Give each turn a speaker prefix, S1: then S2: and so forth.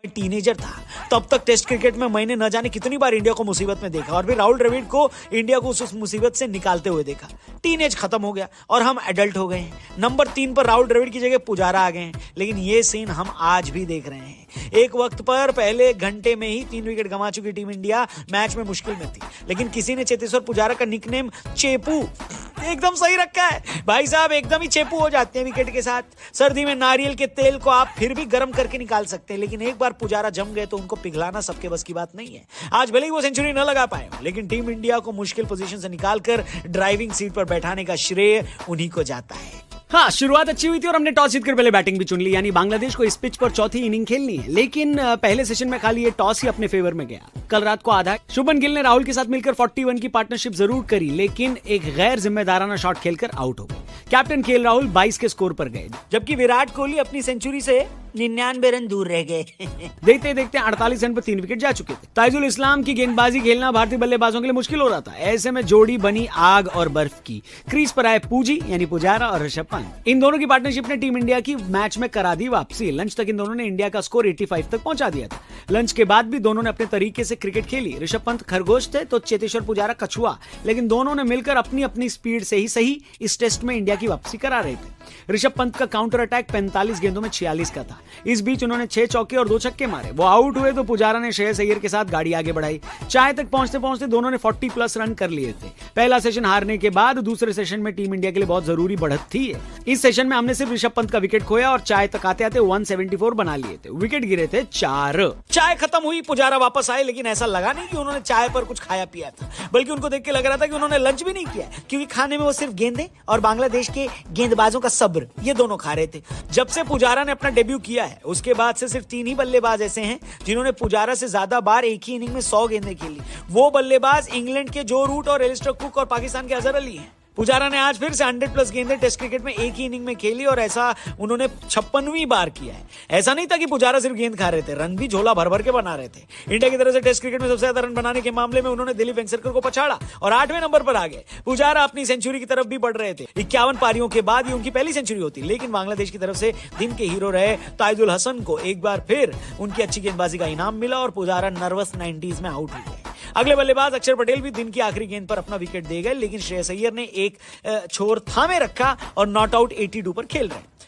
S1: Teenager था तब तक टेस्ट क्रिकेट में मैंने न जाने कितनी बार इंडिया को मुसीबत में देखा और फिर राहुल द्रविड़ को इंडिया को उस मुसीबत से निकालते हुए देखा। टीनेज खत्म हो गया और हम एडल्ट हो गए हैं। नंबर 3 पर राहुल द्रविड़ की जगह पुजारा आ गए हैं, लेकिन ये सीन हम आज भी देख रहे हैं। एक वक्त पर पहले घंटे में ही 3 विकेट गंवा चुकी टीम इंडिया मैच में मुश्किल में थी, लेकिन किसी ने चेतेश्वर पुजारा का निकनेम चेपू एकदम सही रखा है। भाई साहब एकदम ही चेपू हो जाते हैं विकेट के साथ। सर्दी में नारियल के तेल को आप फिर भी गर्म करके निकाल सकते हैं, लेकिन एक बार पुजारा जम गए तो उनको पिघलाना सबके बस की बात नहीं है। आज भले ही वो सेंचुरी न लगा पाए, लेकिन टीम इंडिया को मुश्किल पोजीशन से निकालकर ड्राइविंग सीट पर बैठाने का श्रेय उन्हीं को जाता है।
S2: हाँ, शुरुआत अच्छी हुई थी और हमने टॉस जीतकर पहले बैटिंग भी चुन ली, यानी बांग्लादेश को इस पिच पर चौथी इनिंग खेलनी है। लेकिन पहले सेशन में खाली ये टॉस ही अपने फेवर में गया। कल रात को आधा शुभमन गिल ने राहुल के साथ मिलकर 41 की पार्टनरशिप जरूर करी, लेकिन एक गैर जिम्मेदाराना शॉट खेलकर आउट हो गए। कैप्टन केएल राहुल 22 के स्कोर पर गए,
S1: जबकि विराट कोहली अपनी सेंचुरी से 99 रन दूर रह गए।
S2: देखते देखते 48 रन पर 3 विकेट जा चुके थे। ताइजुल इस्लाम की गेंदबाजी खेलना भारतीय बल्लेबाजों के लिए मुश्किल हो रहा था। ऐसे में जोड़ी बनी आग और बर्फ की। क्रीज पर आए पूजी यानी पुजारा और ऋषभ पंत। इन दोनों की पार्टनरशिप ने टीम इंडिया की मैच में करा दी वापसी। लंच तक इन दोनों ने इंडिया का स्कोर 85 तक पहुंचा दिया था। लंच के बाद भी दोनों ने अपने तरीके से क्रिकेट खेली। ऋषभ पंत खरगोश थे तो चेतेश्वर पुजारा कछुआ, लेकिन दोनों ने मिलकर अपनी अपनी स्पीड से ही सही इस टेस्ट में इंडिया की वापसी करा रहे थे। ऋषभ पंत का काउंटर अटैक 45 गेंदों में 46 का था। इस बीच उन्होंने 6 चौके और 2 छक्के मारे। वो आउट हुए तो पुजारा ने श्रेयस अय्यर के साथ गाड़ी आगे बढ़ाई। चाय तक पहुंचते पहुंचते दोनों ने 40 प्लस रन कर लिए थे। पहला सेशन हारने के बाद दूसरे सेशन में टीम इंडिया के लिए बहुत जरूरी बढ़त थी। इस सेशन में हमने सिर्फ ऋषभ पंत का विकेट खोया और चाय तक आते आते 174 बना लिए थे। विकेट गिरे थे 4।
S1: चाय खत्म हुई, पुजारा वापस आए, लेकिन ऐसा लगा नहीं कि उन्होंने चाय पर कुछ खाया पिया था, बल्कि उनको देख के लग रहा था कि उन्होंने लंच भी नहीं किया, क्योंकि खाने में वो सिर्फ गेंदें और बांग्लादेश के गेंदबाजों का सब्र ये दोनों खा रहे थे। जब से पुजारा ने अपना डेब्यू किया है उसके बाद से सिर्फ 3 ही बल्लेबाज ऐसे हैं जिन्होंने पुजारा से ज्यादा बार एक ही इनिंग में 100 गेंदें खेली। वो बल्लेबाज इंग्लैंड के जो रूट और एलिस्टर कुक और पाकिस्तान के अजहर अली हैं। पुजारा ने आज फिर से 100 प्लस गेंदें टेस्ट क्रिकेट में एक ही इनिंग में खेली और ऐसा उन्होंने 56वीं बार किया है। ऐसा नहीं था कि पुजारा सिर्फ गेंद खा रहे थे, रन भी झोला भर भर के बना रहे थे। इंडिया की तरफ से टेस्ट क्रिकेट में सबसे ज्यादा रन बनाने के मामले में उन्होंने दिलीप वेंगसरकर को पछाड़ा और 8वें नंबर पर आ गए। पुजारा अपनी सेंचुरी की तरफ भी बढ़ रहे थे। 51 पारियों के बाद ही उनकी पहली सेंचुरी होती, लेकिन बांग्लादेश की तरफ से दिन के हीरो रहे ताइजुल हसन को एक बार फिर उनकी अच्छी गेंदबाजी का इनाम मिला और पुजारा नर्वस 90s में आउट हो गए। अगले बल्लेबाज अक्षर पटेल भी दिन की आखिरी गेंद पर अपना विकेट दे गए, लेकिन श्रेयस अय्यर ने एक छोर थामे रखा और नॉट आउट 82 पर खेल रहे हैं।